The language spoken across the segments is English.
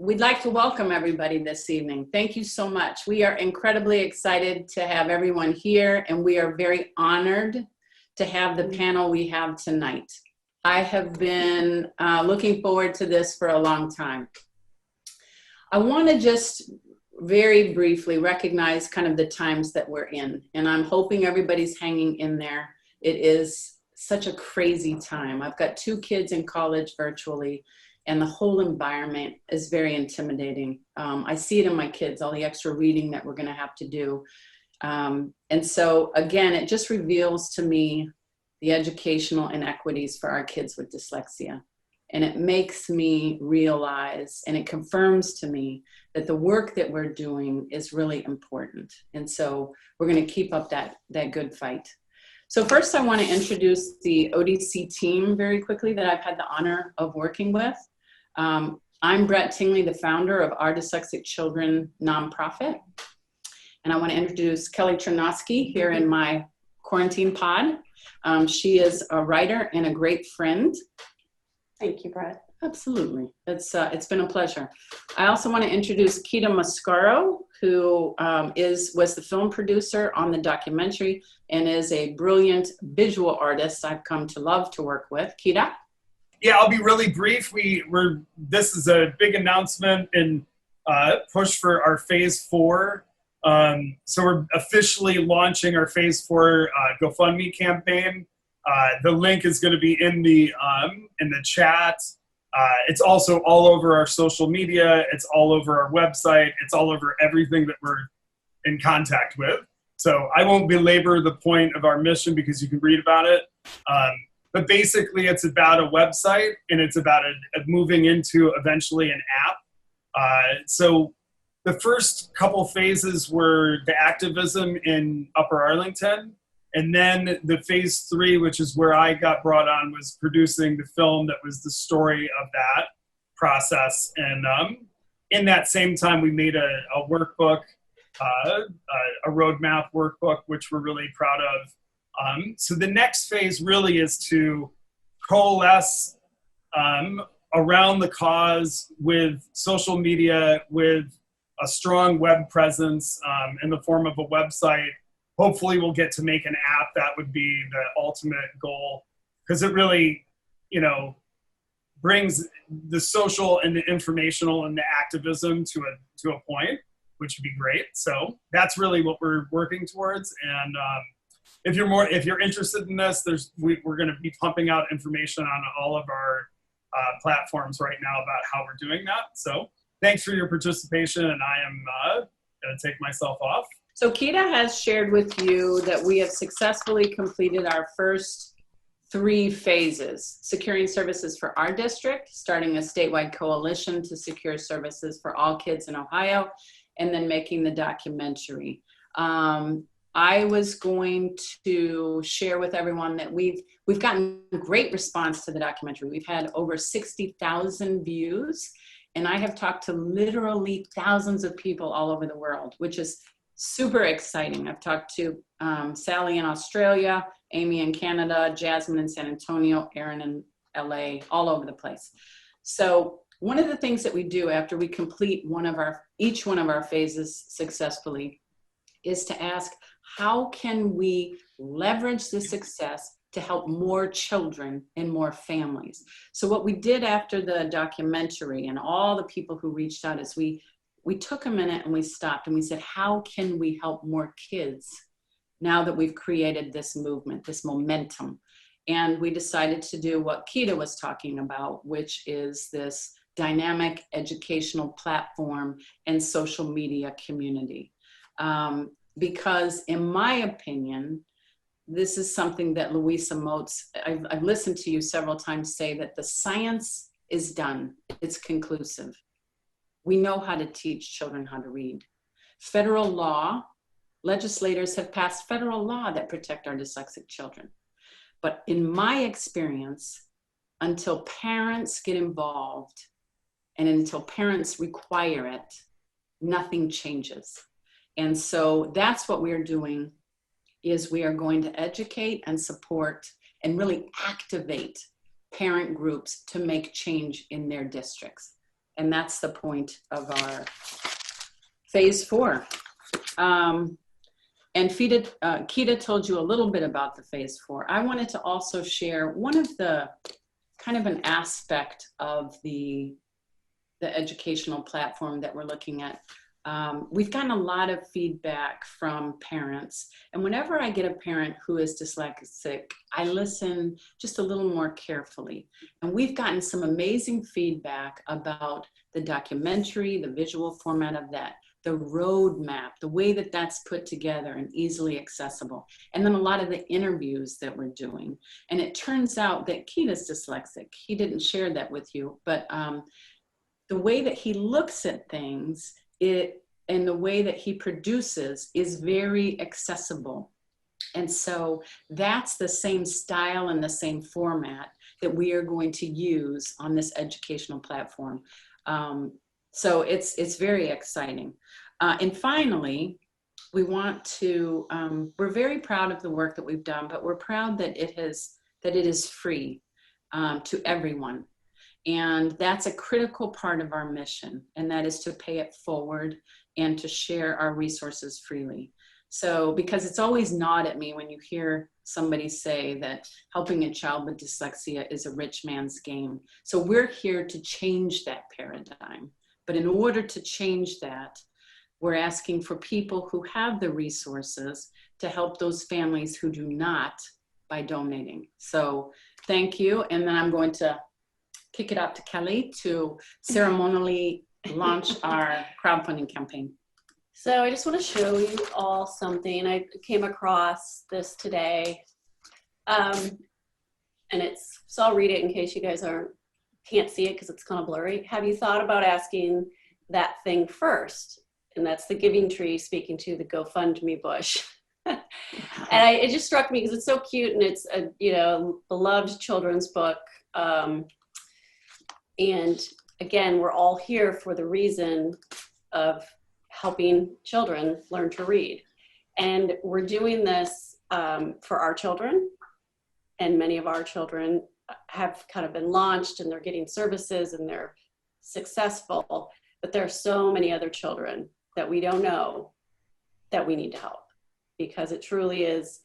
we'd like to welcome everybody this evening. Thank you so much. We are incredibly excited to have everyone here, and we are very honored to have the panel we have tonight. I have been looking forward to this for a long time. I want to just very briefly recognize kind of the times that we're in, and I'm hoping everybody's hanging in there. It is such a crazy time. I've got 2 kids in college virtually, and the whole environment is very intimidating. I see it in my kids, all the extra reading that we're going to have to do. And so again, it just reveals to me the educational inequities for our kids with dyslexia. And it makes me realize, and it confirms to me, that the work that we're doing is really important. And so we're going to keep up that good fight. So first, I want to introduce the ODC team very quickly that I've had the honor of working with. I'm Brett Tingley, the founder of Our Dyslexic Children nonprofit. And I want to introduce Kelly Chernosky here in my quarantine pod. She is a writer and a great friend. Thank you, Brett. Absolutely. It's been a pleasure. I also want to introduce Kita Mascaro, who was the film producer on the documentary and is a brilliant visual artist I've come to love to work with. Kita? Yeah, I'll be really brief. This is a big announcement and push for our Phase 4. So we're officially launching our Phase 4 GoFundMe campaign. The link is going to be in the chat. It's also all over our social media. It's all over our website. It's all over everything that we're in contact with. So I won't belabor the point of our mission because you can read about it. But basically, it's about a website, and it's about moving into eventually an app. So the first couple phases were the activism in Upper Arlington. And then the Phase 3, which is where I got brought on, was producing the film that was the story of that process. And in that same time, we made a workbook, a roadmap workbook, which we're really proud of. So the next phase really is to coalesce around the cause with social media, with a strong web presence in the form of a website. Hopefully we'll get to make an app. That would be the ultimate goal, because it really, brings the social and the informational and the activism to a point, which would be great. So that's really what we're working towards. And if you're interested in this, we're going to be pumping out information on all of our platforms right now about how we're doing that. So thanks for your participation, and I am going to take myself off. So Kita has shared with you that we have successfully completed our first 3 phases: securing services for our district, starting a statewide coalition to secure services for all kids in Ohio, and then making the documentary. I was going to share with everyone that we've gotten great response to the documentary. We've had over 60,000 views, and I have talked to literally thousands of people all over the world, which is super exciting. I've talked to Sally in Australia, Amy in Canada, Jasmine in San Antonio, Erin in LA, all over the place. So one of the things that we do after we complete each one of our phases successfully is to ask, how can we leverage the success to help more children and more families? So what we did after the documentary and all the people who reached out is we took a minute and we stopped and we said, how can we help more kids now that we've created this movement, this momentum? And we decided to do what Kita was talking about, which is this dynamic educational platform and social media community. Because in my opinion, this is something that Louisa Moats, I've listened to you several times say that the science is done, it's conclusive. We know how to teach children how to read. Federal law, legislators have passed federal law that protect our dyslexic children. But in my experience, until parents get involved and until parents require it, nothing changes. And so that's what we're doing, is we are going to educate and support and really activate parent groups to make change in their districts. And that's the point of our phase 4. And Keita told you a little bit about the phase 4. I wanted to also share one of the kind of an aspect of the educational platform that we're looking at. We've gotten a lot of feedback from parents. And whenever I get a parent who is dyslexic, I listen just a little more carefully. And we've gotten some amazing feedback about the documentary, the visual format of that, the roadmap, the way that that's put together and easily accessible. And then a lot of the interviews that we're doing. And it turns out that Keita's dyslexic. He didn't share that with you, but the way that he looks at things, and the way that he produces is very accessible. And so that's the same style and the same format that we are going to use on this educational platform. So it's very exciting. And finally, we want to, we're very proud of the work that we've done, but we're proud that it is free to everyone. And that's a critical part of our mission, and that is to pay it forward and to share our resources freely. So, because it's always gnawed at me when you hear somebody say that helping a child with dyslexia is a rich man's game. So we're here to change that paradigm. But in order to change that, we're asking for people who have the resources to help those families who do not by donating. So thank you. And then I'm going to kick it out to Kelly to ceremonially launch our crowdfunding campaign. So I just want to show you all something. I came across this today. And so I'll read it in case you guys can't see it because it's kind of blurry. Have you thought about asking that thing first? And that's the giving tree speaking to the GoFundMe bush. And it just struck me because it's so cute, and it's a beloved children's book. And again, we're all here for the reason of helping children learn to read. And we're doing this for our children. And many of our children have kind of been launched and they're getting services and they're successful. But there are so many other children that we don't know that we need to help, because it truly is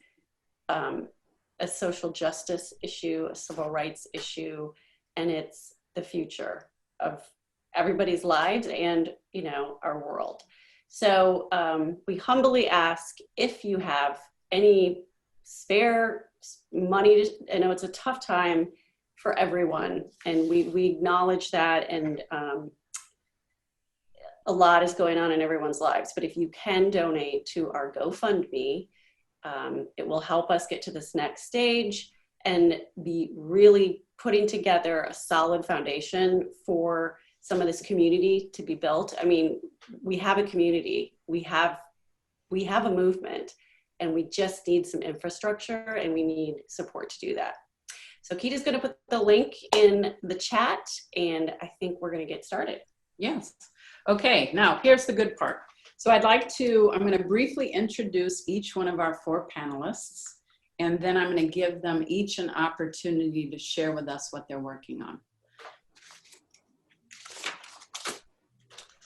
a social justice issue, a civil rights issue, and it's the future of everybody's lives and, our world. So we humbly ask if you have any spare money. I know it's a tough time for everyone, and we acknowledge that, and a lot is going on in everyone's lives. But if you can donate to our GoFundMe, it will help us get to this next stage and be really putting together a solid foundation for some of this community to be built. I mean, we have a community, we have a movement, and we just need some infrastructure and we need support to do that. So Keita's going to put the link in the chat, and I think we're going to get started. Yes. Okay, now here's the good part. So I'm going to briefly introduce each one of our 4 panelists, and then I'm going to give them each an opportunity to share with us what they're working on.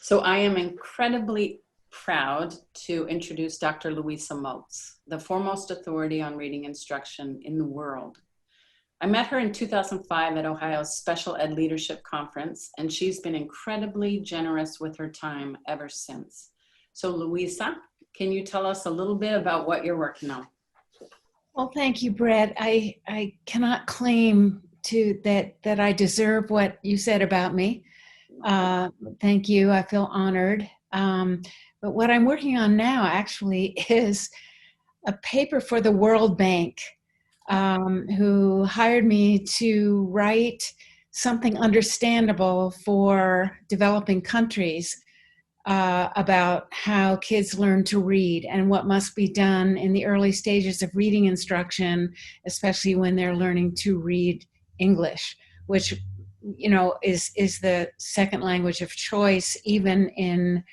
So I am incredibly proud to introduce Dr. Louisa Moats, the foremost authority on reading instruction in the world. I met her in 2005 at Ohio's Special Ed Leadership Conference, and she's been incredibly generous with her time ever since. So Louisa, can you tell us a little bit about what you're working on? Well, thank you, Brett. I cannot claim that I deserve what you said about me. Thank you. I feel honored. But what I'm working on now actually is a paper for the World Bank, who hired me to write something understandable for developing countries about how kids learn to read and what must be done in the early stages of reading instruction, especially when they're learning to read English, which is the second language of choice, even in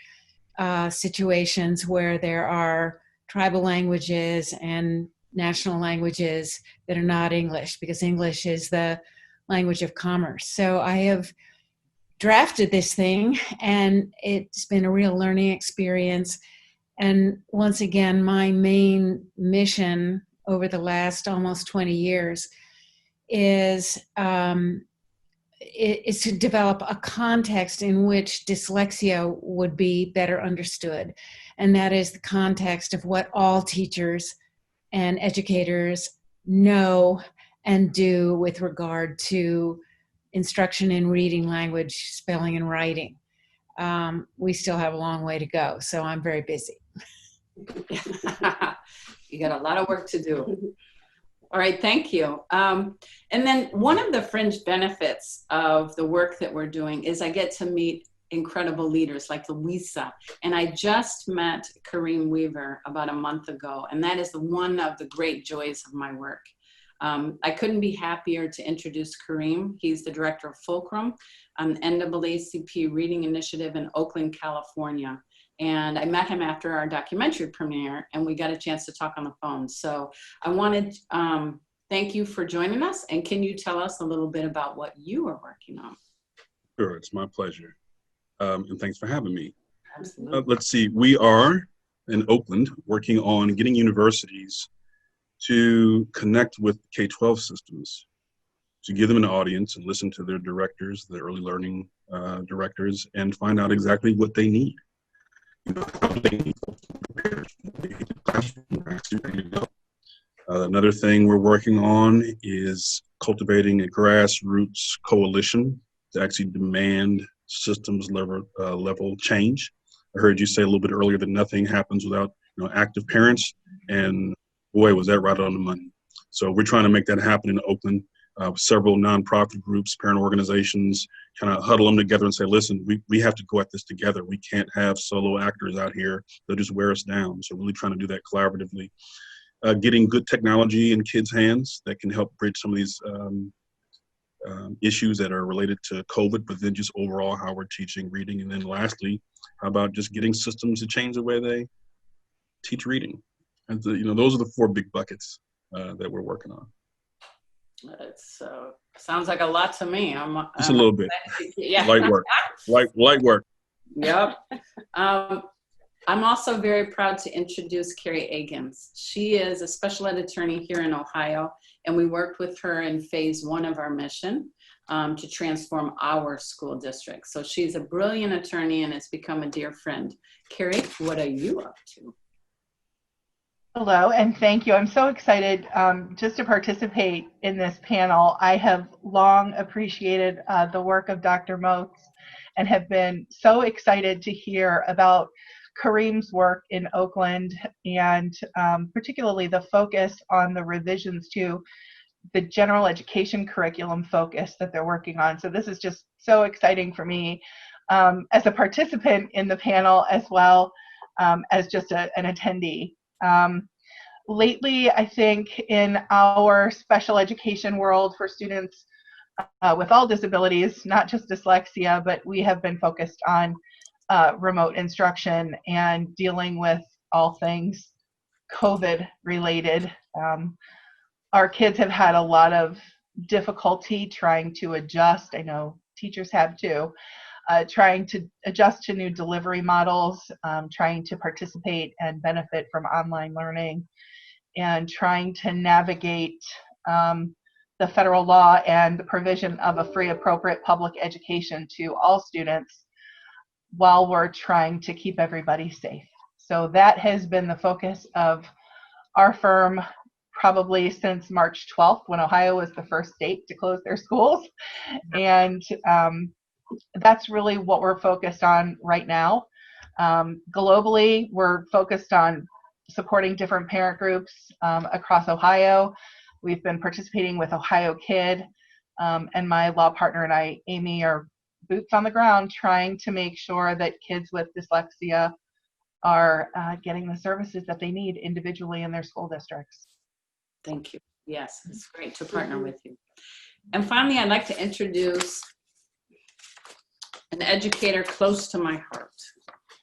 situations where there are tribal languages and national languages that are not English, because English is the language of commerce. So I have drafted this thing, and it's been a real learning experience. And once again, my main mission over the last almost 20 years is to develop a context in which dyslexia would be better understood. And that is the context of what all teachers and educators know and do with regard to instruction in reading, language, spelling, and writing. We still have a long way to go, so I'm very busy. You got a lot of work to do. All right, thank you. And then one of the fringe benefits of the work that we're doing is I get to meet incredible leaders like Louisa. And I just met Kareem Weaver about a month ago, and that is one of the great joys of my work. I couldn't be happier to introduce Kareem. He's the director of Fulcrum, NAACP Reading Initiative in Oakland, California. And I met him after our documentary premiere, and we got a chance to talk on the phone. So I wanted to thank you for joining us. And can you tell us a little bit about what you are working on? Sure, it's my pleasure. And thanks for having me. Absolutely. Let's see, we are in Oakland working on getting universities to connect with K-12 systems, to give them an audience and listen to their directors, the early learning directors, and find out exactly what they need. Another thing we're working on is cultivating a grassroots coalition to actually demand systems level change. I heard you say a little bit earlier that nothing happens without active parents, and boy, was that right on the money. So we're trying to make that happen in Oakland. Several nonprofit groups, parent organizations, kind of huddle them together and say, listen, we have to go at this together. We can't have solo actors out here that just wear us down. So really trying to do that collaboratively. Getting good technology in kids' hands that can help bridge some of these issues that are related to COVID, but then just overall how we're teaching reading. And then lastly, how about just getting systems to change the way they teach reading? And those are the 4 big buckets that we're working on. It's sounds like a lot to me. Just a little bit. Yeah. Light work. Light work. Yep. I'm also very proud to introduce Carrie Agins. She is a special ed attorney here in Ohio, and we worked with her in phase 1 of our mission to transform our school district. So she's a brilliant attorney and has become a dear friend. Carrie, what are you up to? Hello, and thank you. I'm so excited just to participate in this panel. I have long appreciated the work of Dr. Moats and have been so excited to hear about Kareem's work in Oakland, and particularly the focus on the revisions to the general education curriculum focus that they're working on. So this is just so exciting for me as a participant in the panel, as well as just an attendee. Lately, I think in our special education world for students with all disabilities, not just dyslexia, but we have been focused on remote instruction and dealing with all things COVID related. Our kids have had a lot of difficulty trying to adjust. I know teachers have too. Trying to adjust to new delivery models, trying to participate and benefit from online learning, and trying to navigate the federal law and the provision of a free, appropriate public education to all students while we're trying to keep everybody safe. So that has been the focus of our firm probably since March 12th, when Ohio was the first state to close their schools. And that's really what we're focused on right now. Globally, we're focused on supporting different parent groups across Ohio. We've been participating with Ohio Kid, and my law partner and I, Amy, are boots on the ground trying to make sure that kids with dyslexia are getting the services that they need individually in their school districts. Thank you. Yes, it's great to partner with you. And finally, I'd like to introduce an educator close to my heart,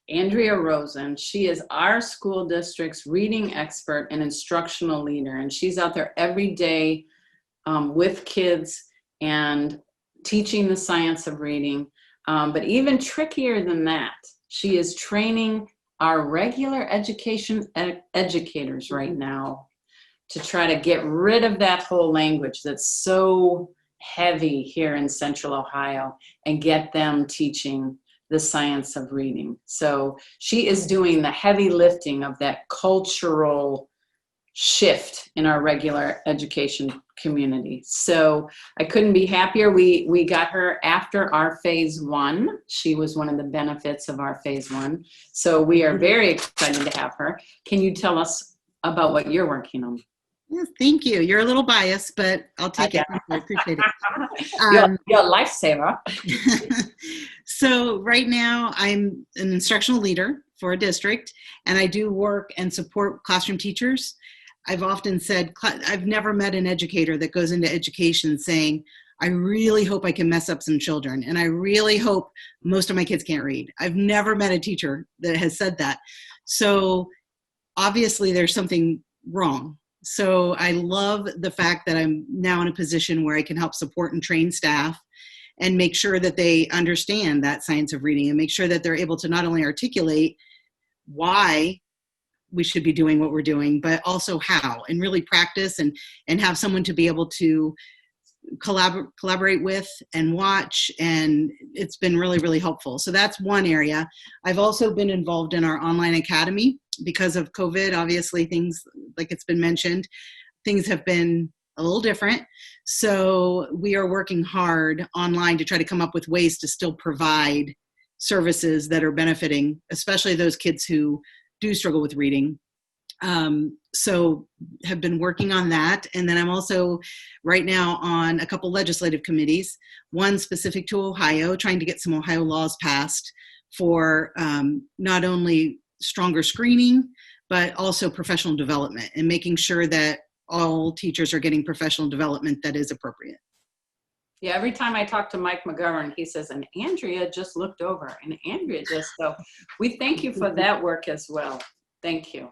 Andrea Rosen. She is our school district's reading expert and instructional leader, and she's out there every day with kids and teaching the science of reading. But even trickier than that, she is training our regular education educators right now to try to get rid of that whole language that's so heavy here in Central Ohio and get them teaching the science of reading. So she is doing the heavy lifting of that cultural shift in our regular education community. So I couldn't be happier. We got her after our phase 1. She was one of the benefits of our phase 1. So we are very excited to have her. Can you tell us about what you're working on? Yes, thank you. You're a little biased, but I'll take it. I appreciate it. You're a lifesaver. So right now I'm an instructional leader for a district, and I do work and support classroom teachers. I've often said, I've never met an educator that goes into education saying, I really hope I can mess up some children, and I really hope most of my kids can't read. I've never met a teacher that has said that. So obviously there's something wrong. So I love the fact that I'm now in a position where I can help support and train staff and make sure that they understand that science of reading, and make sure that they're able to not only articulate why we should be doing what we're doing, but also how, and really practice and have someone to be able to collaborate with and watch. And it's been really, really helpful. So that's one area. I've also been involved in our online academy because of COVID. Obviously, things, like it's been mentioned, things have been a little different. So we are working hard online to try to come up with ways to still provide services that are benefiting, especially those kids who do struggle with reading. So have been working on that. And then I'm also right now on a couple legislative committees, one specific to Ohio, trying to get some Ohio laws passed for not only stronger screening, but also professional development, and making sure that all teachers are getting professional development that is appropriate. Yeah, every time I talk to Mike McGovern, he says, and Andrea just looked over, and Andrea just, so we thank you for that work as well. Thank you.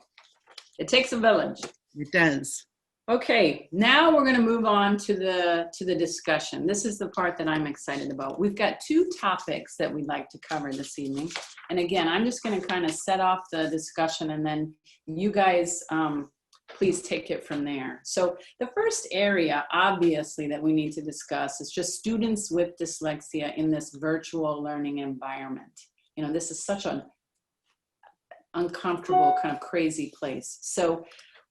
It takes a village. It does. Okay, now we're going to move on to the discussion. This is the part that I'm excited about. We've got 2 topics that we'd like to cover this evening. And again, I'm just going to kind of set off the discussion, and then you guys please take it from there. So the first area, obviously, that we need to discuss is just students with dyslexia in this virtual learning environment. You know, this is such an uncomfortable, kind of crazy place. So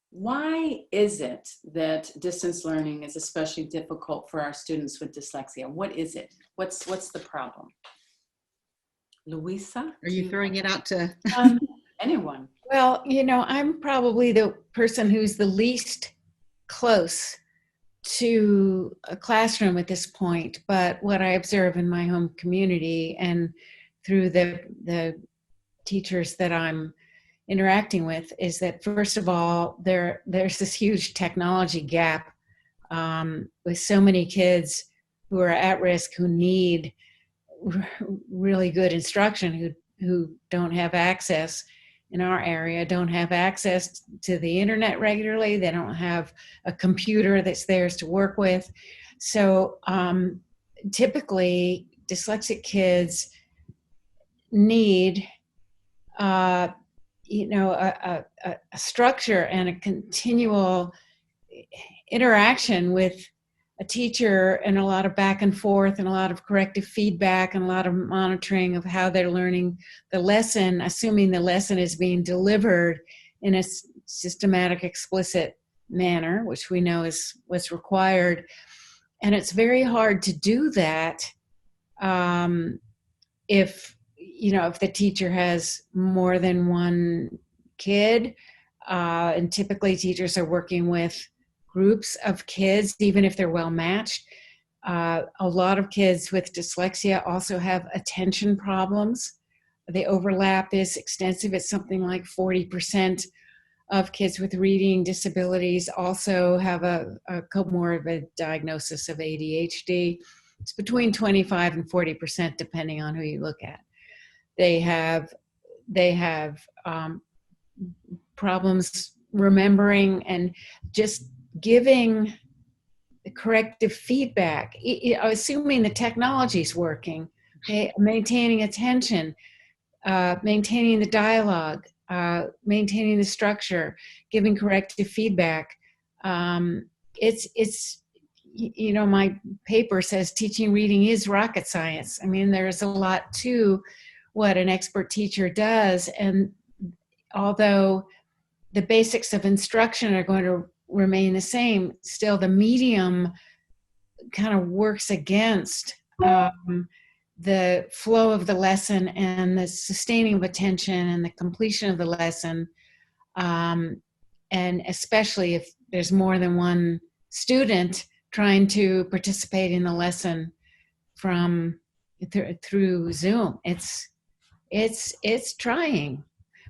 why is it that distance learning is especially difficult for our students with dyslexia? What is it? What's the problem? Louisa? Are you throwing it out to anyone? Well, you know, I'm probably the person who's the least close to a classroom at this point, but what I observe in my home community and through the teachers that I'm interacting with is that, first of all, there's this huge technology gap with so many kids who are at risk, who need really good instruction, who don't have access in our area, don't have access to the internet regularly. They don't have a computer that's theirs to work with. So typically, dyslexic kids need a structure and a continual interaction with a teacher, and a lot of back and forth and a lot of corrective feedback and a lot of monitoring of how they're learning the lesson, assuming the lesson is being delivered in a systematic, explicit manner, which we know is what's required. And it's very hard to do that if the teacher has more than one kid, and typically teachers are working with groups of kids, even if they're well matched. A lot of kids with dyslexia also have attention problems. The overlap is extensive. It's something like 40% of kids with reading disabilities also have a comorbid diagnosis of ADHD. It's between 25 and 40%, depending on who you look at. They have problems remembering and just giving the corrective feedback, assuming the technology is working. maintaining attention, maintaining the dialogue, maintaining the structure, giving corrective feedback. My paper says teaching reading is rocket science. I mean, there's a lot to what an expert teacher does. And although the basics of instruction are going to remain the same, still the medium kind of works against the flow of the lesson and the sustaining of attention and the completion of the lesson. And especially if there's more than one student trying to participate in the lesson through Zoom. It's trying,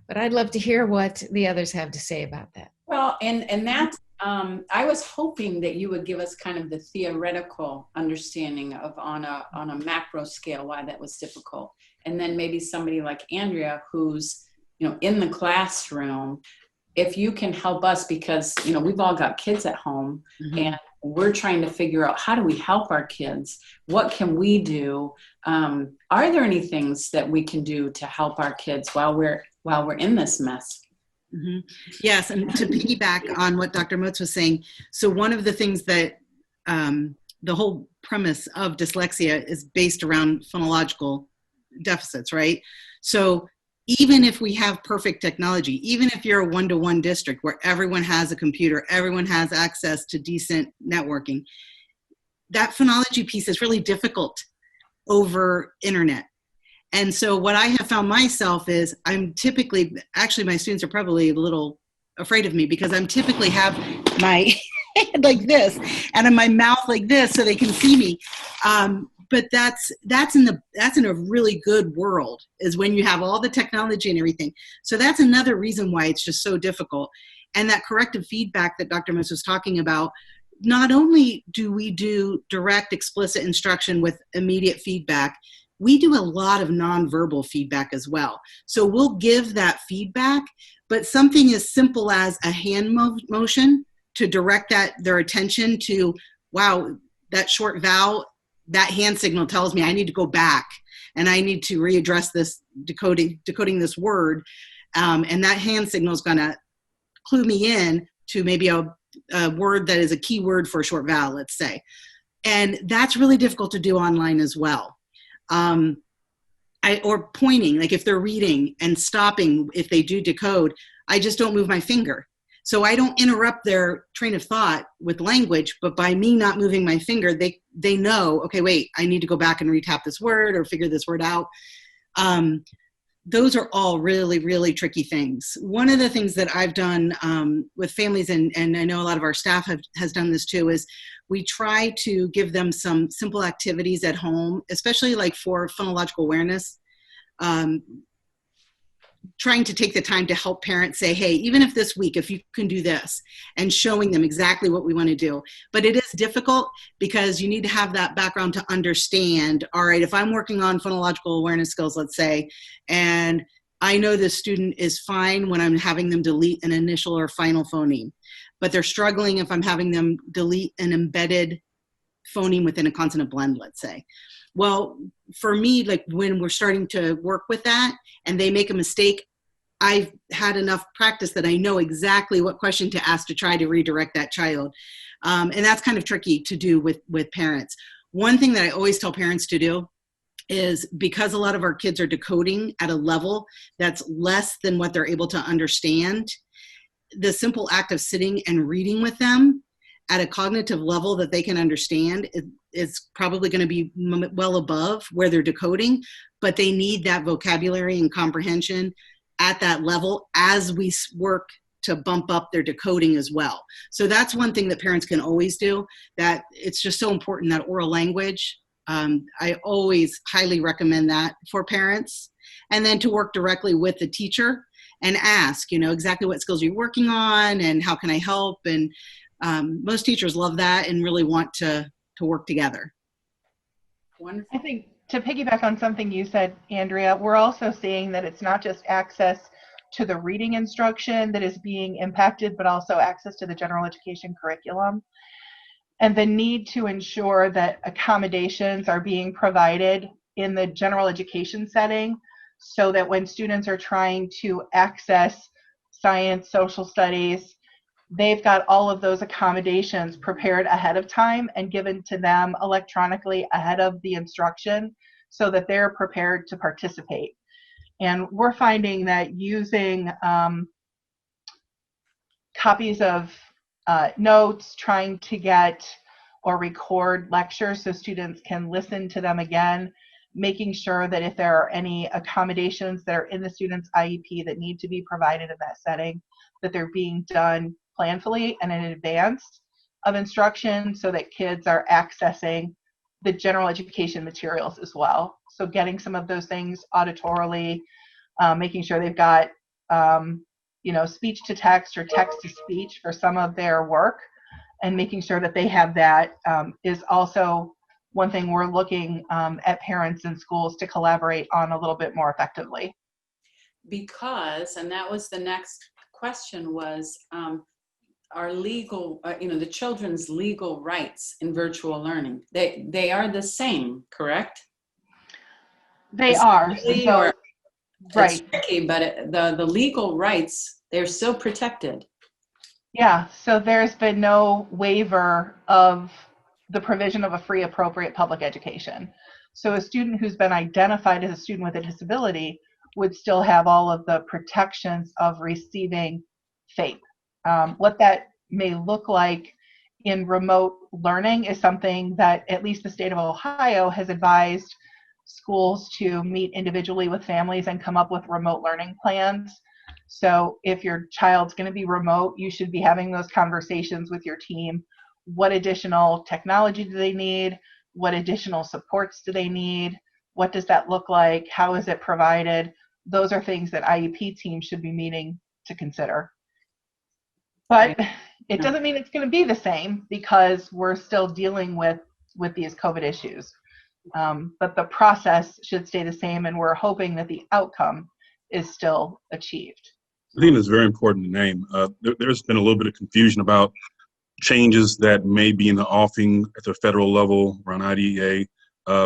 but I'd love to hear what the others have to say about that. Well, and that's, I was hoping that you would give us kind of the theoretical understanding of on a macro scale why that was difficult. And then maybe somebody like Andrea, who's, in the classroom, if you can help us, because, we've all got kids at home, mm-hmm. and we're trying to figure out, how do we help our kids? What can we do? Are there any things that we can do to help our kids while we're in this mess? Mm-hmm. Yes, and to piggyback on what Dr. Motz was saying, so one of the things that the whole premise of dyslexia is based around phonological deficits, right? So even if we have perfect technology, even if you're a one-to-one district where everyone has a computer, everyone has access to decent networking, that phonology piece is really difficult over internet. And so what I have found myself is actually my students are probably a little afraid of me because I'm typically have my head like this and my mouth like this so they can see me. But that's in a really good world, is when you have all the technology and everything. So that's another reason why it's just so difficult. And that corrective feedback that Dr. Moss was talking about, not only do we do direct, explicit instruction with immediate feedback, we do a lot of nonverbal feedback as well. So we'll give that feedback, but something as simple as a hand motion to direct their attention to, wow, that short vowel, that hand signal tells me I need to go back and I need to readdress this decoding this word. And that hand signal is going to clue me in to maybe a word that is a key word for a short vowel, let's say. And that's really difficult to do online as well. Or pointing, like if they're reading and stopping, if they do decode, I just don't move my finger. So I don't interrupt their train of thought with language, but by me not moving my finger, they know, okay, wait, I need to go back and retap this word or figure this word out. Those are all really, really tricky things. One of the things that I've done with families, and I know a lot of our staff has done this too, is we try to give them some simple activities at home, especially like for phonological awareness. Trying to take the time to help parents say, hey, even if this week, if you can do this, and showing them exactly what we want to do. But it is difficult because you need to have that background to understand, all right, if I'm working on phonological awareness skills, let's say, and I know the student is fine when I'm having them delete an initial or final phoneme, but they're struggling if I'm having them delete an embedded phoneme within a consonant blend, let's say. Well, for me, like when we're starting to work with that and they make a mistake, I've had enough practice that I know exactly what question to ask to try to redirect that child. And that's kind of tricky to do with parents. One thing that I always tell parents to do is, because a lot of our kids are decoding at a level that's less than what they're able to understand, the simple act of sitting and reading with them at a cognitive level that they can understand is probably going to be well above where they're decoding, but they need that vocabulary and comprehension at that level as we work to bump up their decoding as well. So that's one thing that parents can always do, that it's just so important, that oral language. I always highly recommend that for parents. And then to work directly with the teacher and ask, exactly what skills you're working on and how can I help? And most teachers love that and really want to work together. Wonderful. I think to piggyback on something you said, Andrea, we're also seeing that it's not just access to the reading instruction that is being impacted, but also access to the general education curriculum. And the need to ensure that accommodations are being provided in the general education setting so that when students are trying to access science, social studies, they've got all of those accommodations prepared ahead of time and given to them electronically ahead of the instruction so that they're prepared to participate. And we're finding that using copies of notes, trying to get or record lectures so students can listen to them again, making sure that if there are any accommodations that are in the student's IEP that need to be provided in that setting, that they're being done planfully and in advance of instruction so that kids are accessing the general education materials as well. So getting some of those things auditorily, making sure they've got speech to text or text to speech for some of their work, and making sure that they have that is also one thing we're looking at parents and schools to collaborate on a little bit more effectively. Because, and that was the next question, was our legal, the children's legal rights in virtual learning. They are the same, correct? They are. So, right. It's tricky, but the legal rights, they're still protected. Yeah, so there's been no waiver of the provision of a free, appropriate public education. So a student who's been identified as a student with a disability would still have all of the protections of receiving FAPE. What that may look like in remote learning is something that at least the state of Ohio has advised schools to meet individually with families and come up with remote learning plans. So if your child's going to be remote, you should be having those conversations with your team. What additional technology do they need? What additional supports do they need? What does that look like? How is it provided? Those are things that IEP teams should be meeting to consider. But it doesn't mean it's going to be the same because we're still dealing with these COVID issues. But the process should stay the same, and we're hoping that the outcome is still achieved. I think it's very important to name. There's been a little bit of confusion about changes that may be in the offing at the federal level around IDEA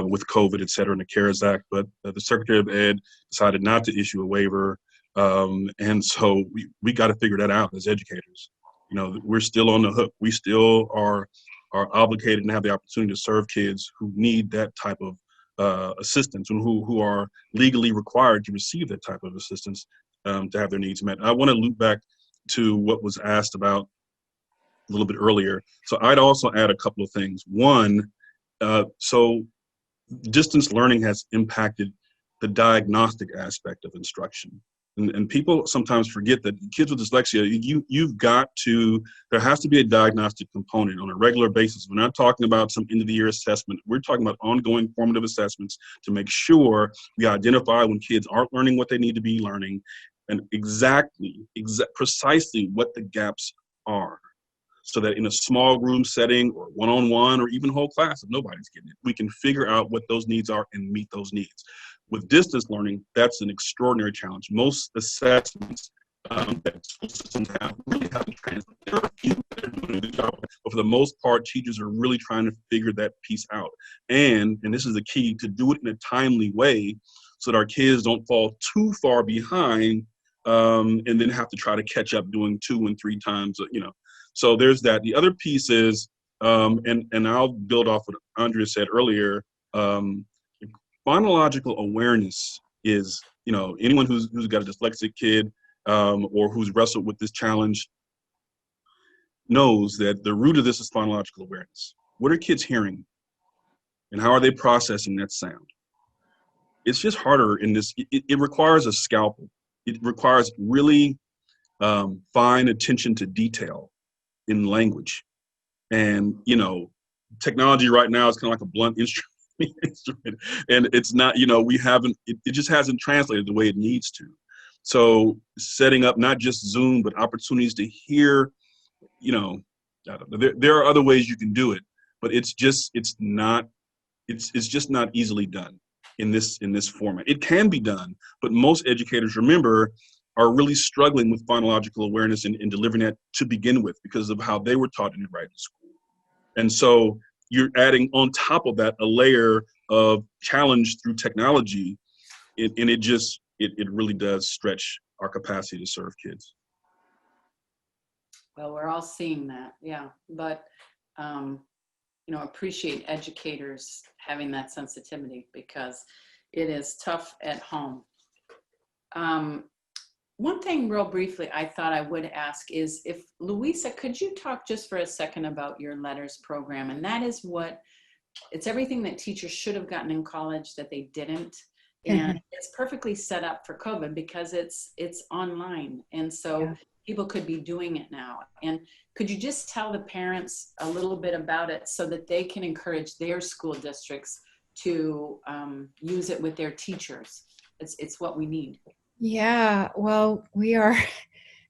with COVID, et cetera, and the CARES Act. But the Secretary of Ed decided not to issue a waiver. And so we got to figure that out as educators. We're still on the hook. We still are obligated and have the opportunity to serve kids who need that type of assistance and who are legally required to receive that type of assistance to have their needs met. I want to loop back to what was asked about a little bit earlier. So I'd also add a couple of things. One, so distance learning has impacted the diagnostic aspect of instruction. And people sometimes forget that kids with dyslexia, there has to be a diagnostic component on a regular basis. We're not talking about some end of the year assessment. We're talking about ongoing formative assessments to make sure we identify when kids aren't learning what they need to be learning and precisely what the gaps are. So that in a small room setting or one-on-one or even whole class, if nobody's getting it, we can figure out what those needs are and meet those needs. With distance learning, that's an extraordinary challenge. Most assessments that school systems have really haven't translated. There are a few that are doing a good job, but for the most part, teachers are really trying to figure that piece out. And this is the key, to do it in a timely way so that our kids don't fall too far behind and then have to try to catch up doing 2 and 3 times, So there's that. The other piece is, and I'll build off what Andrea said earlier, phonological awareness is, anyone who's got a dyslexic kid or who's wrestled with this challenge knows that the root of this is phonological awareness. What are kids hearing? And how are they processing that sound? It's just harder in this. It requires a scalpel. It requires really fine attention to detail in language. And, technology right now is kind of like a blunt instrument. And it's not, it just hasn't translated the way it needs to. So setting up not just Zoom, but opportunities to hear, there are other ways you can do it, but it's just not easily done in this format. It can be done, but most educators, remember, are really struggling with phonological awareness and delivering that to begin with because of how they were taught in writing school. And so you're adding on top of that a layer of challenge through technology, and it really does stretch our capacity to serve kids. Well, we're all seeing that, yeah. But, appreciate educators having that sensitivity because it is tough at home. One thing real briefly I thought I would ask is if, Louisa, could you talk just for a second about your letters program? And that is it's everything that teachers should have gotten in college that they didn't. And it's perfectly set up for COVID because it's online. And so people could be doing it now. And could you just tell the parents a little bit about it so that they can encourage their school districts to use it with their teachers? It's what we need. Yeah, well, we are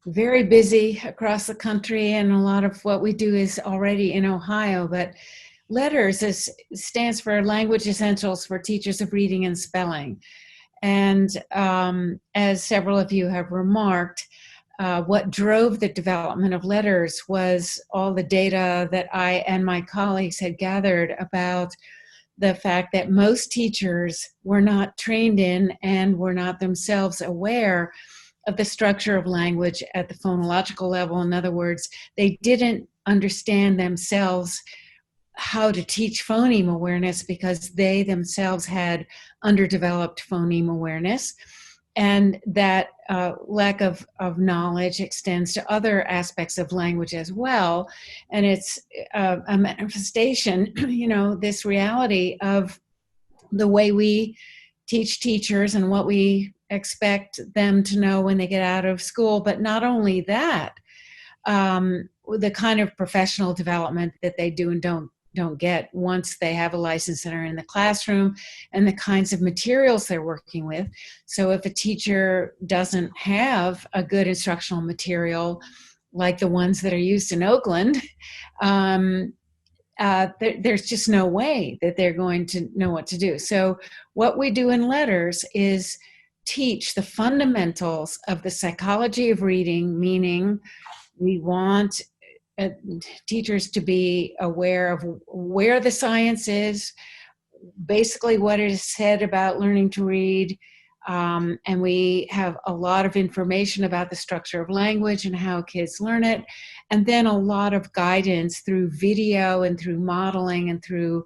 very busy across the country, and a lot of what we do is already in Ohio, but LETTERS stands for Language Essentials for Teachers of Reading and Spelling. And as several of you have remarked, what drove the development of LETTERS was all the data that I and my colleagues had gathered about the fact that most teachers were not trained in and were not themselves aware of the structure of language at the phonological level. In other words, they didn't understand themselves how to teach phoneme awareness because they themselves had underdeveloped phoneme awareness. And that lack of knowledge extends to other aspects of language as well. And it's a manifestation, this reality of the way we teach teachers and what we expect them to know when they get out of school. But not only that, the kind of professional development that they do and don't get once they have a license and are in the classroom, and the kinds of materials they're working with. So if a teacher doesn't have a good instructional material like the ones that are used in Oakland, there's just no way that they're going to know what to do. So what we do in LETTERS is teach the fundamentals of the psychology of reading, meaning we want teachers to be aware of where the science is, basically what is said about learning to read, and we have a lot of information about the structure of language and how kids learn it, and then a lot of guidance through video and through modeling and through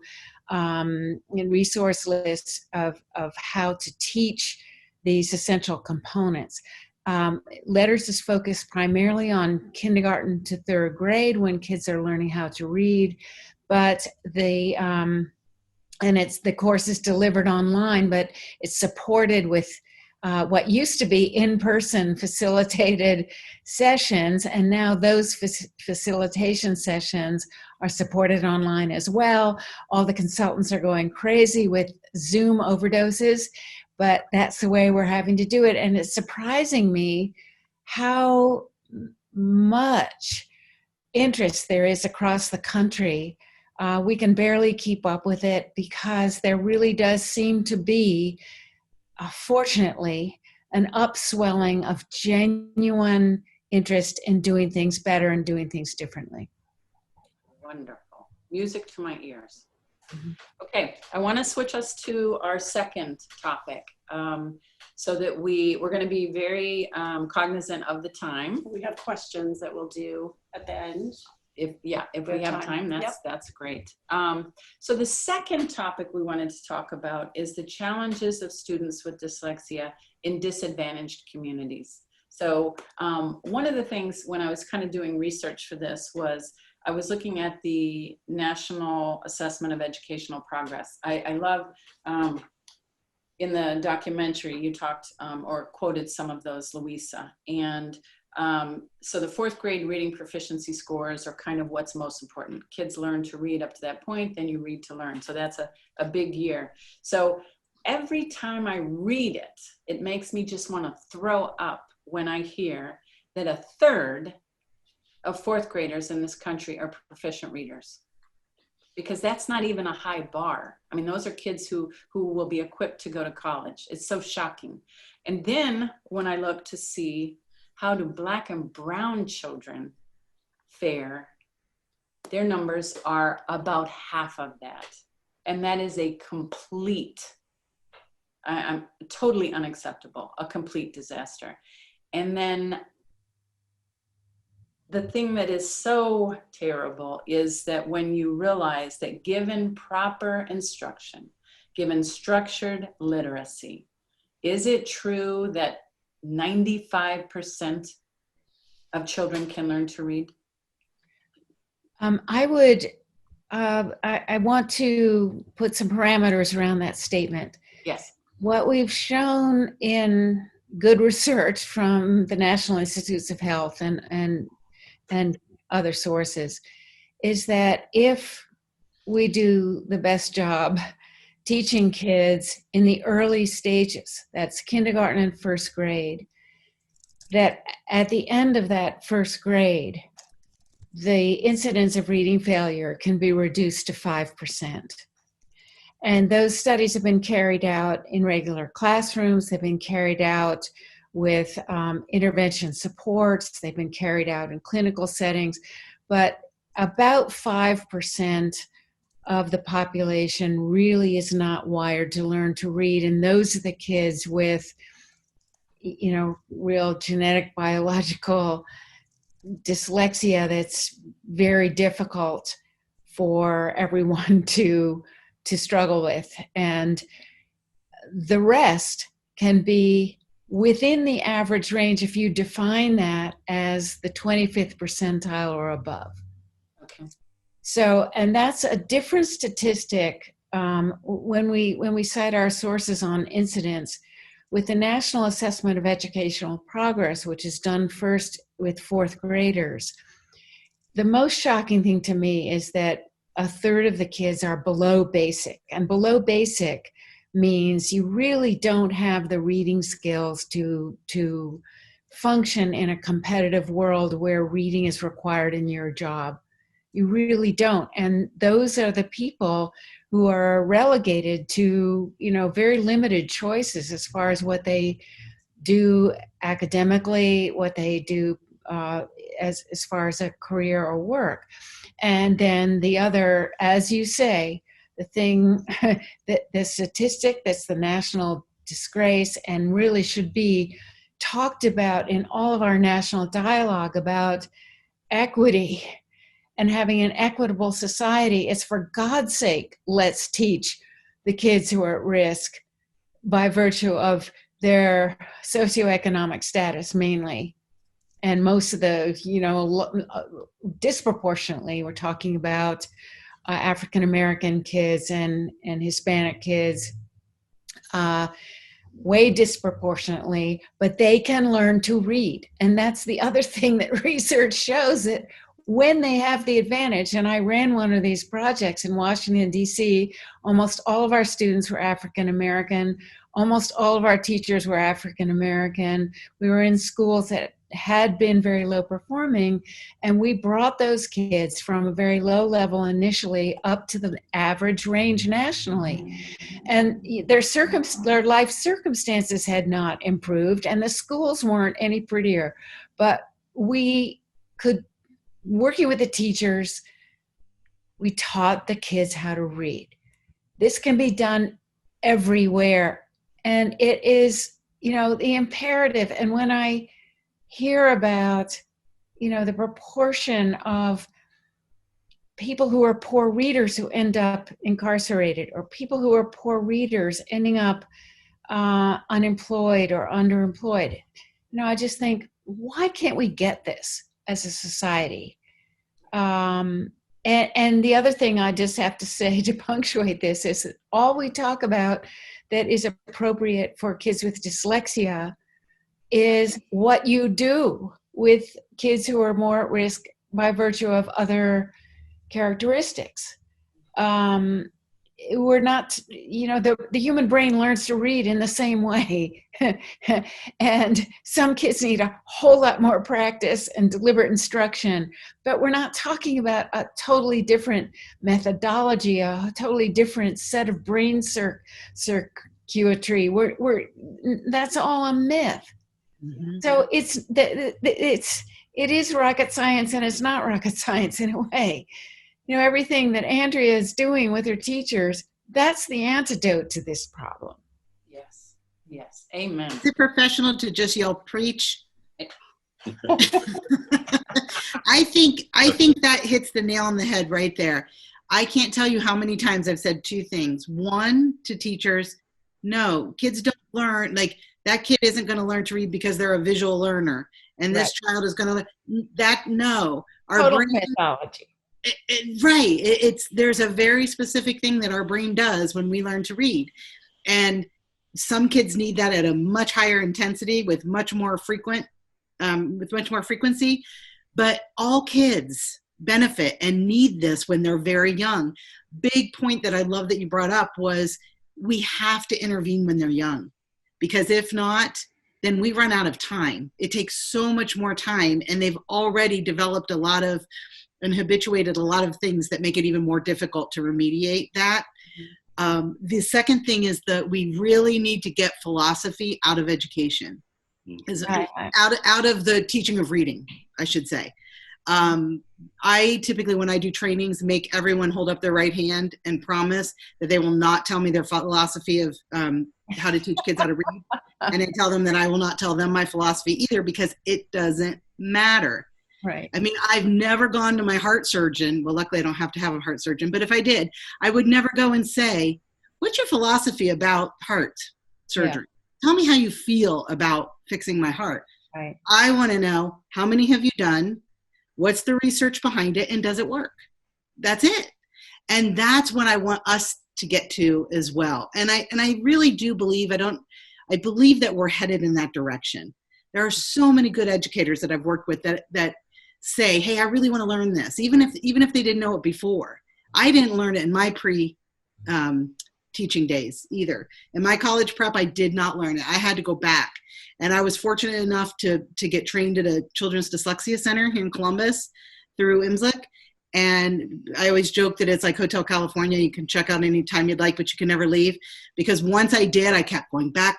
resource lists of how to teach these essential components. LETTERS is focused primarily on kindergarten to third grade when kids are learning how to read, but the course is delivered online, but it's supported with what used to be in-person facilitated sessions, and now those facilitation sessions are supported online as well. All the consultants are going crazy with Zoom overdoses, but that's the way we're having to do it. And it's surprising me how much interest there is across the country. We can barely keep up with it because there really does seem to be, fortunately, an upswelling of genuine interest in doing things better and doing things differently. Wonderful. Music to my ears. Okay, I want to switch us to our second topic so that we're going to be very cognizant of the time. We have questions that we'll do at the end. If we have time, that's great. So the second topic we wanted to talk about is the challenges of students with dyslexia in disadvantaged communities. So one of the things when I was kind of doing research for this was I was looking at the National Assessment of Educational Progress. I love, in the documentary, you talked or quoted some of those, Louisa. And so the fourth grade reading proficiency scores are kind of what's most important. Kids learn to read up to that point, then you read to learn. So that's a big year. So every time I read it, it makes me just want to throw up when I hear that a third of fourth graders in this country are proficient readers, because that's not even a high bar. I mean, those are kids who will be equipped to go to college. It's so shocking. And then when I look to see how do Black and brown children fare, their numbers are about half of that. And that is a complete, I'm totally unacceptable, a complete disaster. And then the thing that is so terrible is that when you realize that given proper instruction, given structured literacy, is it true that 95% of children can learn to read? I want to put some parameters around that statement. Yes. What we've shown in good research from the National Institutes of Health and other sources is that if we do the best job teaching kids in the early stages, that's kindergarten and first grade, that at the end of that first grade, the incidence of reading failure can be reduced to 5%. And those studies have been carried out in regular classrooms. They've been carried out with intervention supports. They've been carried out in clinical settings. But about 5% of the population really is not wired to learn to read. And those are the kids with, real genetic, biological dyslexia that's very difficult for everyone to struggle with. And the rest can be within the average range if you define that as the 25th percentile or above. Okay. So, and that's a different statistic when we cite our sources on incidents. With the National Assessment of Educational Progress, which is done first with fourth graders, the most shocking thing to me is that a third of the kids are below basic. And below basic means you really don't have the reading skills to function in a competitive world where reading is required in your job. You really don't. And those are the people who are relegated to, very limited choices as far as what they do academically, what they do as far as a career or work. And then the other, as you say, the thing, the statistic that's the national disgrace and really should be talked about in all of our national dialogue about equity and having an equitable society, is for God's sake, let's teach the kids who are at risk by virtue of their socioeconomic status mainly. And most of the, disproportionately, we're talking about African-American kids and Hispanic kids, way disproportionately, but they can learn to read. And that's the other thing that research shows, that when they have the advantage, and I ran one of these projects in Washington, D.C., almost all of our students were African-American, almost all of our teachers were African-American. We were in schools that had been very low performing, and we brought those kids from a very low level initially up to the average range nationally. And their life circumstances had not improved, and the schools weren't any prettier. But we could, working with the teachers, we taught the kids how to read. This can be done everywhere. And it is, the imperative. And when I hear about, the proportion of people who are poor readers who end up incarcerated, or people who are poor readers ending up unemployed or underemployed, I just think, why can't we get this as a society? And the other thing I just have to say to punctuate this is that all we talk about that is appropriate for kids with dyslexia is what you do with kids who are more at risk by virtue of other characteristics. We're not, the human brain learns to read in the same way. And some kids need a whole lot more practice and deliberate instruction, but we're not talking about a totally different methodology, a totally different set of brain circuitry. That's all a myth. Mm-hmm. So it is rocket science, and it's not rocket science in a way. everything that Andrea is doing with her teachers, that's the antidote to this problem. Yes. Yes. Amen. Is it professional to just yell preach? I think that hits the nail on the head right there. I can't tell you how many times I've said two things. One, to teachers, no, kids don't learn, like that kid isn't going to learn to read because they're a visual learner. And this child is going to, that, no. Our Total brain, mythology. right. There's a very specific thing that our brain does when we learn to read. And some kids need that at a much higher intensity with much more frequency. But all kids benefit and need this when they're very young. Big point that I love that you brought up was we have to intervene when they're young, because if not, then we run out of time. It takes so much more time, and they've already developed a lot of and habituated a lot of things that make it even more difficult to remediate that. The second thing is that we really need to get philosophy out of education, out of the teaching of reading, I should say. I typically, when I do trainings, make everyone hold up their right hand and promise that they will not tell me their philosophy of how to teach kids how to read. And I tell them that I will not tell them my philosophy either, because it doesn't matter. Right. I mean, I've never gone to my heart surgeon. Well, luckily I don't have to have a heart surgeon, but if I did, I would never go and say, what's your philosophy about heart surgery? Yeah. Tell me how you feel about fixing my heart. Right. I want to know, how many have you done? What's the research behind it? And does it work? That's it. And that's what I want us to get to as well. And I really do believe, I believe that we're headed in that direction. There are so many good educators that I've worked with that say, hey, I really want to learn this, even if they didn't know it before. I didn't learn it in my teaching days either. In my college prep, I did not learn it. I had to go back. And I was fortunate enough to get trained at a children's dyslexia center here in Columbus through IMSLC. And I always joke that it's like Hotel California. You can check out anytime you'd like, but you can never leave. Because once I did, I kept going back.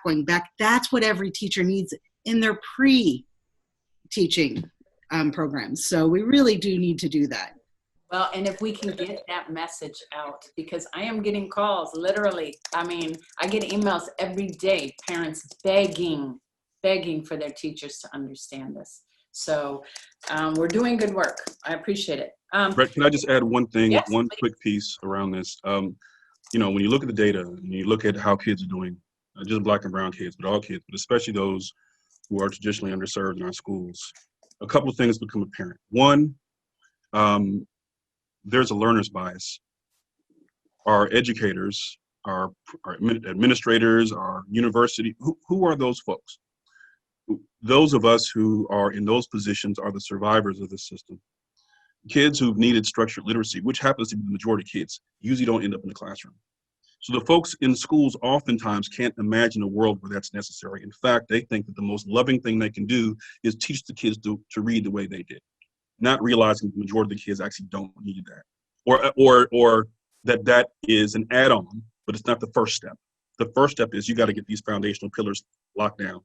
That's what every teacher needs in their pre-teaching programs. So we really do need to do that. Well, and if we can get that message out, because I am getting calls, literally. I mean, I get emails every day, parents begging for their teachers to understand this. So we're doing good work. I appreciate it. Brett, can I just add one thing, yes, one please. quick piece around this? When you look at the data and you look at how kids are doing, not just Black and brown kids, but all kids, but especially those who are traditionally underserved in our schools, a couple of things become apparent. One, there's a learner's bias. Our educators, our administrators, our university, who are those folks? Those of us who are in those positions are the survivors of the system. Kids who've needed structured literacy, which happens to be the majority of kids, usually don't end up in the classroom. So the folks in schools oftentimes can't imagine a world where that's necessary. In fact, they think that the most loving thing they can do is teach the kids to read the way they did, not realizing the majority of the kids actually don't need that. Or that is an add-on, but it's not the first step. The first step is you got to get these foundational pillars locked down.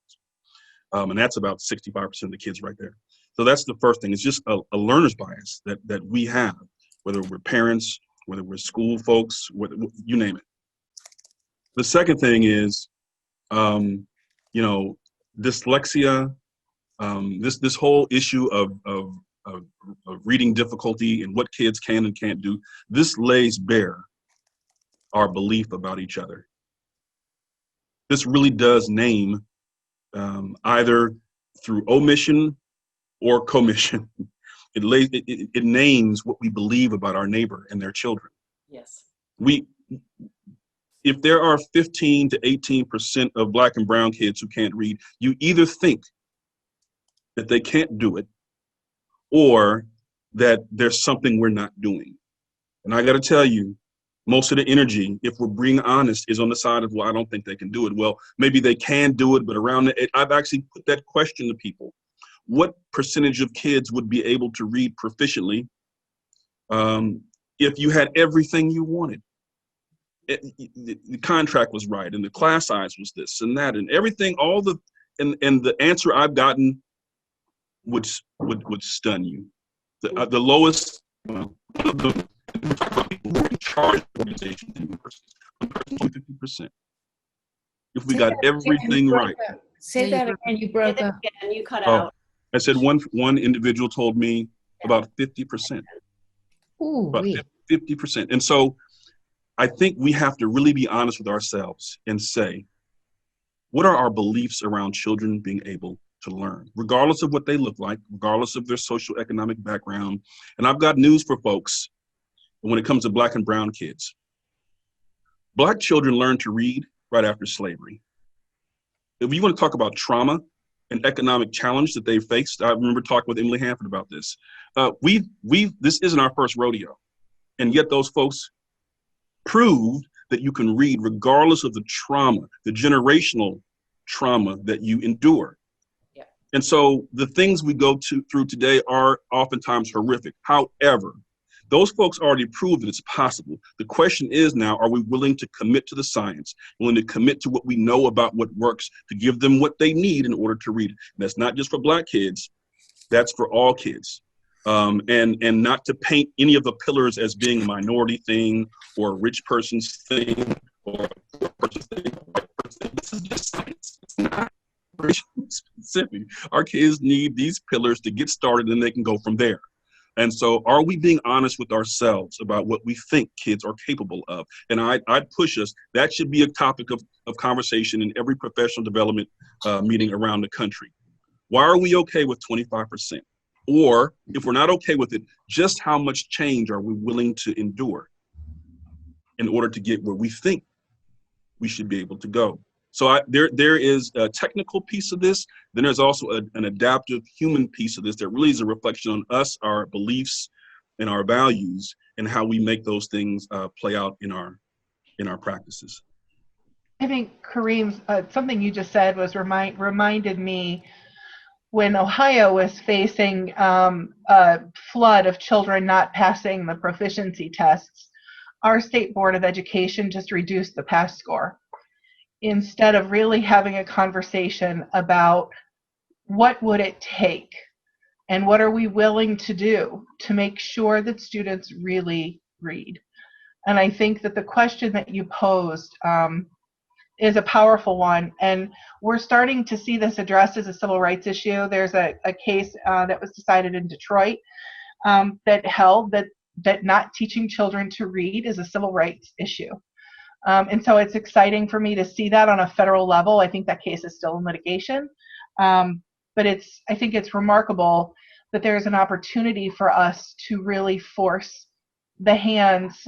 And that's about 65% of the kids right there. So that's the first thing. It's just a learner's bias that we have, whether we're parents, whether we're school folks, whether, you name it. The second thing is, dyslexia, this whole issue of reading difficulty and what kids can and can't do, this lays bare our belief about each other. This really does name, either through omission or commission, it names what we believe about our neighbor and their children. Yes. If there are 15 to 18% of Black and brown kids who can't read, you either think that they can't do it or that there's something we're not doing. And I got to tell you, most of the energy, if we're being honest, is on the side of, well, I don't think they can do it. Well, maybe they can do it, but I've actually put that question to people. What percentage of kids would be able to read proficiently if you had everything you wanted? The contract was right, and the class size was this and that, and everything, and the answer I've gotten would stun you. The lowest, we're talking about people who are in charge of organizations and universities. One person only 50%. If we got everything right. Say that again, you broke up. And you cut Oh, out. I said one individual told me about 50%. Ooh, About wee. 50%. And so I think we have to really be honest with ourselves and say, what are our beliefs around children being able to learn, regardless of what they look like, regardless of their social economic background? And I've got news for folks when it comes to Black and brown kids. Black children learned to read right after slavery. If you want to talk about trauma and economic challenge that they faced, I remember talking with Emily Hanford about this. This isn't our first rodeo, and yet those folks proved that you can read regardless of the trauma, the generational trauma that you endure. Yeah. And so the things we go through today are oftentimes horrific. However, those folks already proved that it's possible. The question is now, are we willing to commit to the science, willing to commit to what we know about what works, to give them what they need in order to read? And that's not just for Black kids, that's for all kids. And not to paint any of the pillars as being a minority thing or a rich person's thing or a poor person's thing, or a white person's thing. This is just science. It's not racial specific. Our kids need these pillars to get started, and they can go from there. And so are we being honest with ourselves about what we think kids are capable of? And I'd push us, that should be a topic of conversation in every professional development meeting around the country. Why are we okay with 25%? Or if we're not okay with it, just how much change are we willing to endure in order to get where we think we should be able to go? So there is a technical piece of this. Then there's also an adaptive human piece of this that really is a reflection on us, our beliefs, and our values, and how we make those things play out in our practices. I think, Kareem, something you just said was reminded me when Ohio was facing a flood of children not passing the proficiency tests. Our state board of education just reduced the pass score instead of really having a conversation about what would it take and what are we willing to do to make sure that students really read. And I think that the question that you posed is a powerful one, and we're starting to see this addressed as a civil rights issue. There's a case that was decided in Detroit that held that not teaching children to read is a civil rights issue. And so it's exciting for me to see that on a federal level. I think that case is still in litigation, but I think it's remarkable that there's an opportunity for us to really force the hands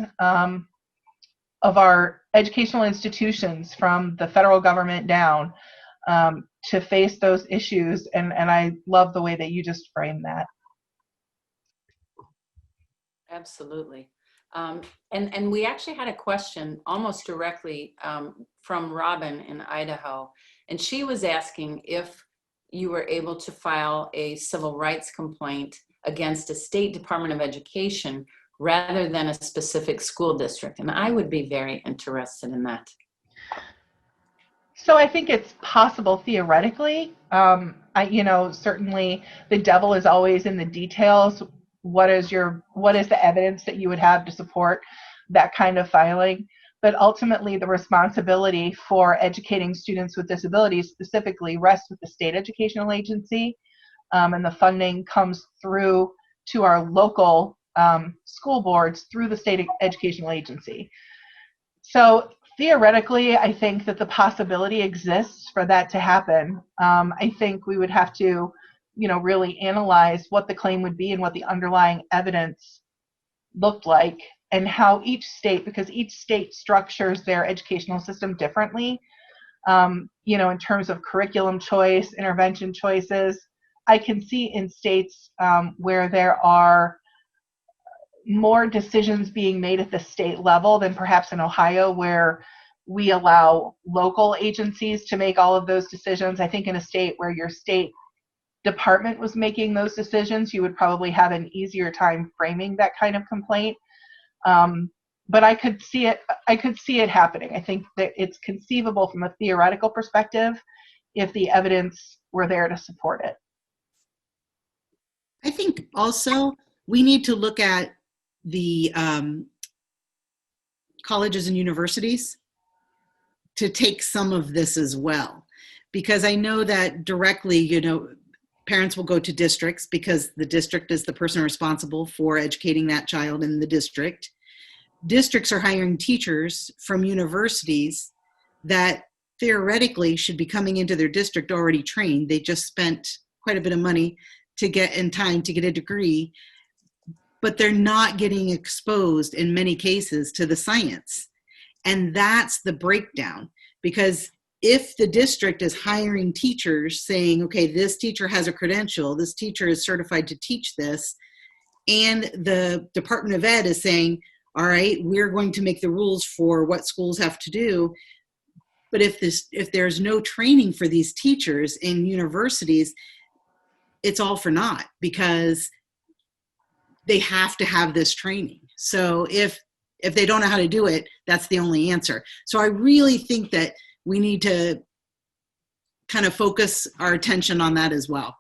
of our educational institutions from the federal government down to face those issues. And I love the way that you just framed that. Absolutely. And we actually had a question almost directly from Robin in Idaho. And she was asking if you were able to file a civil rights complaint against a state Department of Education rather than a specific school district. And I would be very interested in that. So I think it's possible theoretically. Certainly the devil is always in the details. What is the evidence that you would have to support that kind of filing? But ultimately the responsibility for educating students with disabilities specifically rests with the state educational agency, and the funding comes through to our local school boards through the state educational agency. So theoretically, I think that the possibility exists for that to happen. I think we would have to, really analyze what the claim would be and what the underlying evidence looked like, and how each state, because each state structures their educational system differently, in terms of curriculum choice, intervention choices. I can see in states where there are more decisions being made at the state level than perhaps in Ohio, where we allow local agencies to make all of those decisions. I think in a state where your state department was making those decisions, you would probably have an easier time framing that kind of complaint. But I could see it happening. I think that it's conceivable from a theoretical perspective if the evidence were there to support it. I think also we need to look at the colleges and universities to take some of this as well. Because I know that directly, you know, parents will go to districts because the district is the person responsible for educating that child in the district. Districts are hiring teachers from universities that theoretically should be coming into their district already trained. They just spent quite a bit of money to get in time to get a degree, but they're not getting exposed in many cases to the science. And that's the breakdown, because if the district is hiring teachers saying, okay, this teacher has a credential, this teacher is certified to teach this, and the Department of Ed is saying, all right, we're going to make the rules for what schools have to do. But if there's no training for these teachers in universities, it's all for naught, because they have to have this training. So if they don't know how to do it, that's the only answer. So I really think that we need to kind of focus our attention on that as well.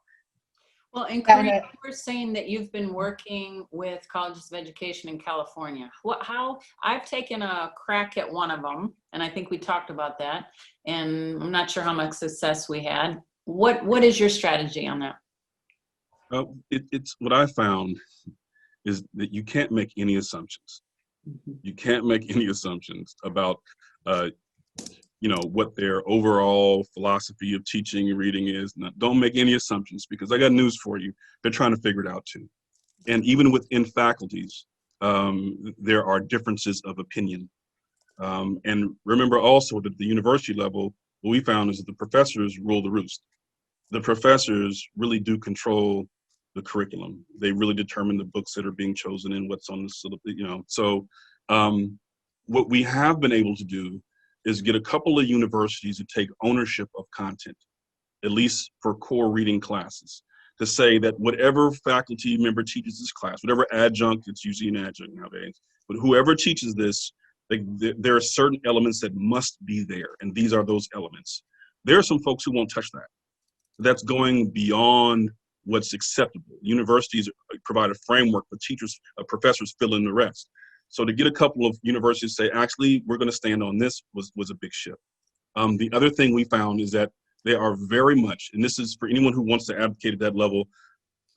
Well, and Corinne, you were saying that you've been working with colleges of education in California. How I've taken a crack at one of them, and I think we talked about that, and I'm not sure how much success we had. What is your strategy on that? It's what I found is that you can't make any assumptions. You can't make any assumptions about what their overall philosophy of teaching and reading is. Don't make any assumptions, because I got news for you. They're trying to figure it out too. And even within faculties, there are differences of opinion. And remember also that at the university level, what we found is that the professors rule the roost. The professors really do control the curriculum. They really determine the books that are being chosen and what's on the syllabus, So what we have been able to do is get a couple of universities to take ownership of content, at least for core reading classes, to say that whatever faculty member teaches this class, whatever adjunct, it's usually an adjunct nowadays, but whoever teaches this, there are certain elements that must be there, and these are those elements. There are some folks who won't touch that. That's going beyond what's acceptable. Universities provide a framework, but professors fill in the rest. So to get a couple of universities to say, actually, we're going to stand on this was a big shift. The other thing we found is that they are very much, and this is for anyone who wants to advocate at that level,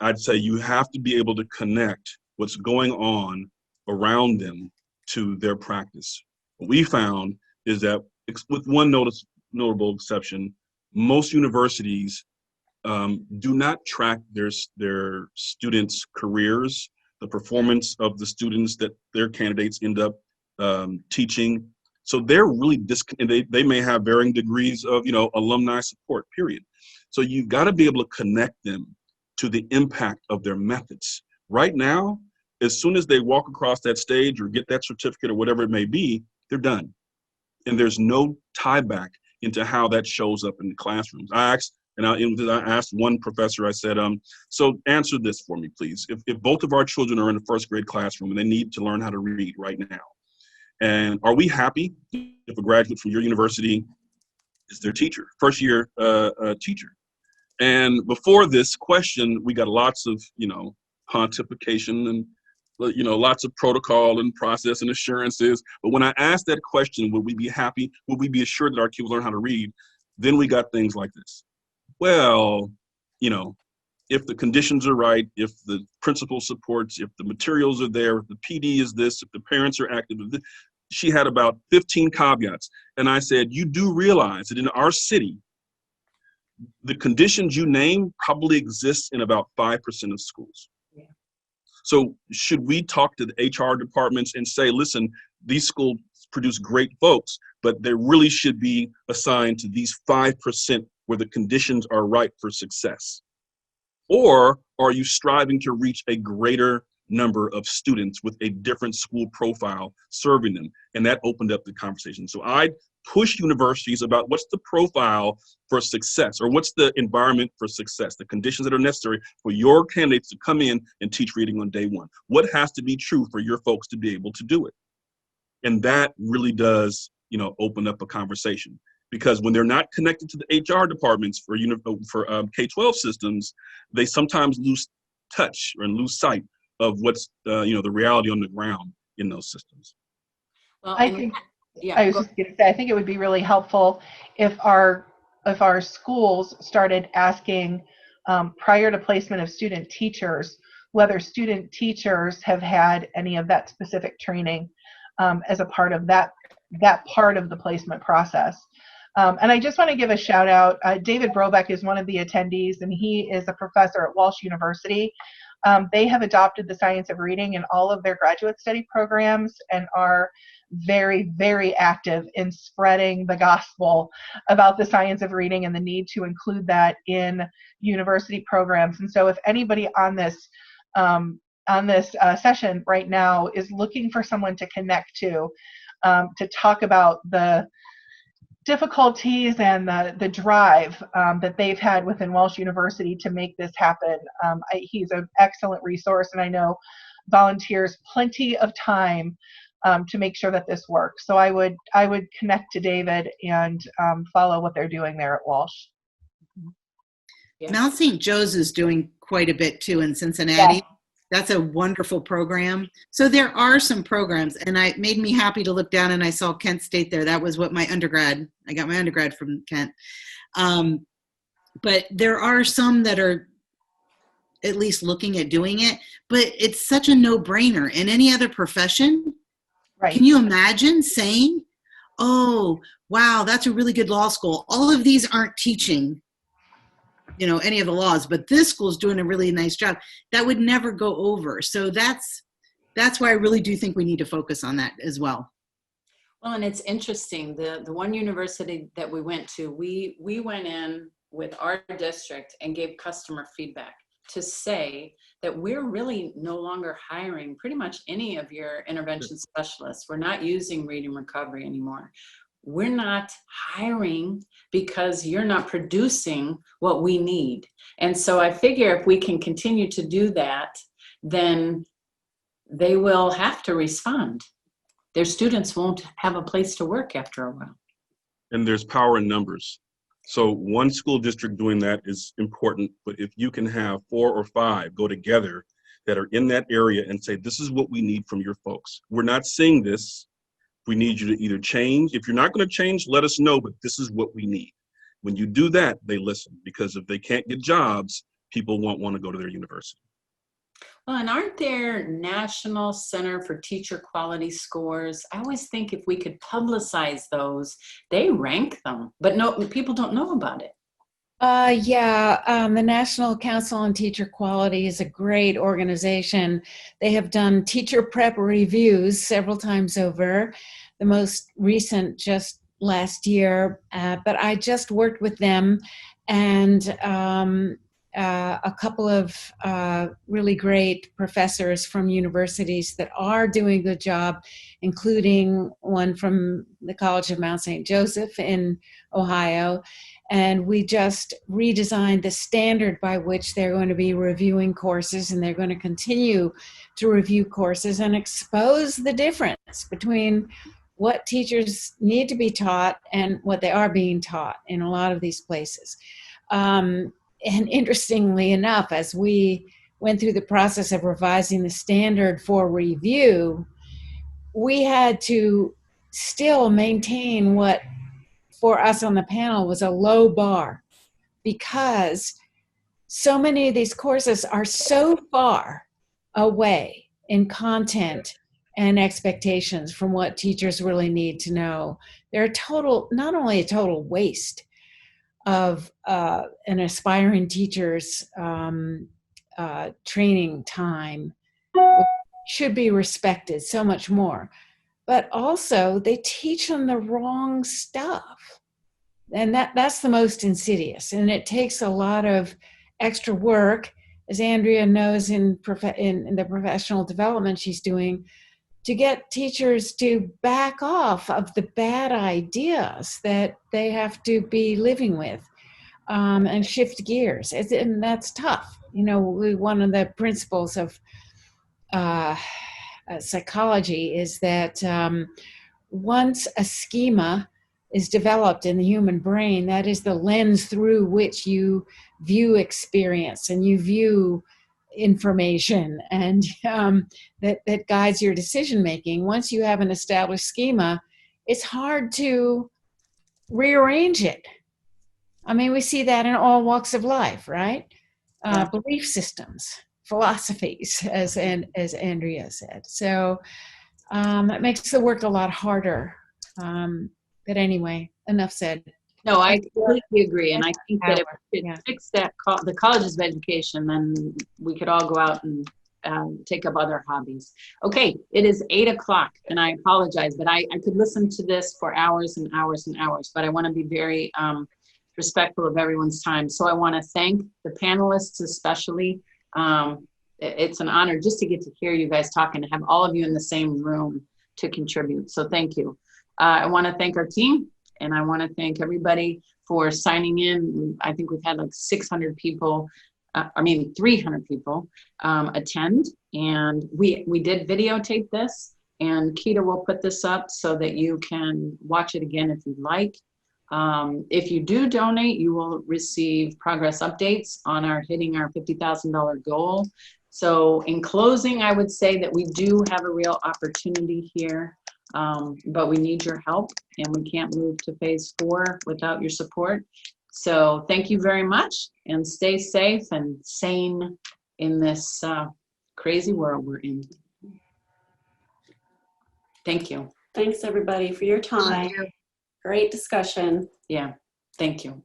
I'd say you have to be able to connect what's going on around them to their practice. What we found is that, with one notable exception, most universities do not track their students' careers, the performance of the students that their candidates end up teaching. So they're really they may have varying degrees of alumni support, period. So you've got to be able to connect them to the impact of their methods. Right now, as soon as they walk across that stage or get that certificate or whatever it may be, they're done. And there's no tie back into how that shows up in the classrooms. I asked one professor, I said, so answer this for me, please. If both of our children are in the first grade classroom and they need to learn how to read right now, and are we happy if a graduate from your university is their teacher, first year teacher? And before this question, we got lots of, pontification and, lots of protocol and process and assurances. But when I asked that question, would we be happy? Would we be assured that our kids learn how to read? Then we got things like this. Well, if the conditions are right, if the principal supports, if the materials are there, if the PD is this, if the parents are active, she had about 15 caveats. And I said, you do realize that in our city, the conditions you name probably exist in about 5% of schools. Yeah. So should we talk to the HR departments and say, listen, these schools produce great folks, but they really should be assigned to these 5% where the conditions are right for success? Or are you striving to reach a greater number of students with a different school profile serving them? And that opened up the conversation. So I push universities about what's the profile for success, or what's the environment for success, the conditions that are necessary for your candidates to come in and teach reading on day one. What has to be true for your folks to be able to do it? And that really does, open up a conversation. Because when they're not connected to the HR departments for K-12 systems, they sometimes lose touch or lose sight of what's the reality on the ground in those systems. Well, I and think yeah, I was just going to say, I think it would be really helpful if our schools started asking prior to placement of student teachers whether student teachers have had any of that specific training as a part of that part of the placement process. And I just want to give a shout out. David Brobeck is one of the attendees, and he is a professor at Walsh University. They have adopted the science of reading in all of their graduate study programs and are very, very active in spreading the gospel about the science of reading and the need to include that in university programs. And so if anybody on this session right now is looking for someone to connect to talk about the difficulties and the drive that they've had within Walsh University to make this happen, he's an excellent resource, and I know volunteers plenty of time to make sure that this works. So I would connect to David and follow what they're doing there at Walsh. Yeah. Mount St. Joe's is doing quite a bit too in Cincinnati. Yes. That's a wonderful program. So there are some programs, and it made me happy to look down and I saw Kent State there. That was what I got my undergrad from Kent. But there are some that are at least looking at doing it, but it's such a no-brainer. In any other profession, Right. Can you imagine saying, oh, wow, that's a really good law school. All of these aren't teaching any of the laws, but this school is doing a really nice job. That would never go over. So that's why I really do think we need to focus on that as well. Well, and it's interesting, the one university that we went to, we went in with our district and gave customer feedback to say that we're really no longer hiring pretty much any of your intervention specialists. We're not using reading recovery anymore. We're not hiring because you're not producing what we need. And so I figure if we can continue to do that, then they will have to respond. Their students won't have a place to work after a while. And there's power in numbers. So one school district doing that is important, but if you can have 4 or 5 go together that are in that area and say, this is what we need from your folks. We're not seeing this. We need you to either change. If you're not going to change, let us know, but this is what we need. When you do that, they listen, because if they can't get jobs, people won't want to go to their university. Well, and aren't there National Center for Teacher Quality Scores? I always think if we could publicize those, they rank them, but no, people don't know about it. The National Council on Teacher Quality is a great organization. They have done teacher prep reviews several times over, the most recent just last year, but I just worked with them and a couple of really great professors from universities that are doing a good job, including one from the College of Mount St. Joseph in Ohio. And we just redesigned the standard by which they're going to be reviewing courses, and they're going to continue to review courses and expose the difference between what teachers need to be taught and what they are being taught in a lot of these places. And interestingly enough, as we went through the process of revising the standard for review, we had to still maintain what for us on the panel was a low bar, because so many of these courses are so far away in content and expectations from what teachers really need to know. They're not only a total waste of an aspiring teacher's training time, which should be respected so much more, but also they teach them the wrong stuff. And that's the most insidious. And it takes a lot of extra work, as Andrea knows in the professional development she's doing, to get teachers to back off of the bad ideas that they have to be living with and shift gears. And that's tough. One of the principles of psychology is that once a schema is developed in the human brain, that is the lens through which you view experience and you view information and that guides your decision making. Once you have an established schema, it's hard to rearrange it. I mean, we see that in all walks of life, right? Yeah. Belief systems, philosophies, as Andrea said. So that makes the work a lot harder. But anyway, enough said. No, I completely agree. And I think that if we could Yeah. fix that, the colleges of education, then we could all go out and take up other hobbies. Okay, it is 8 o'clock, and I apologize, but I could listen to this for hours and hours and hours, but I want to be very respectful of everyone's time. So I want to thank the panelists especially. It's an honor just to get to hear you guys talk and have all of you in the same room to contribute. So thank you. I want to thank our team, and I want to thank everybody for signing in. I think we've had like 600 people, 300 people attend, and we did videotape this, and Keita will put this up so that you can watch it again if you'd like. If you do donate, you will receive progress updates on hitting our $50,000 goal. So in closing, I would say that we do have a real opportunity here, but we need your help, and we can't move to phase 4 without your support. So thank you very much, and stay safe and sane in this crazy world we're in. Thank you. Thanks everybody for your time. Great discussion. Yeah, thank you.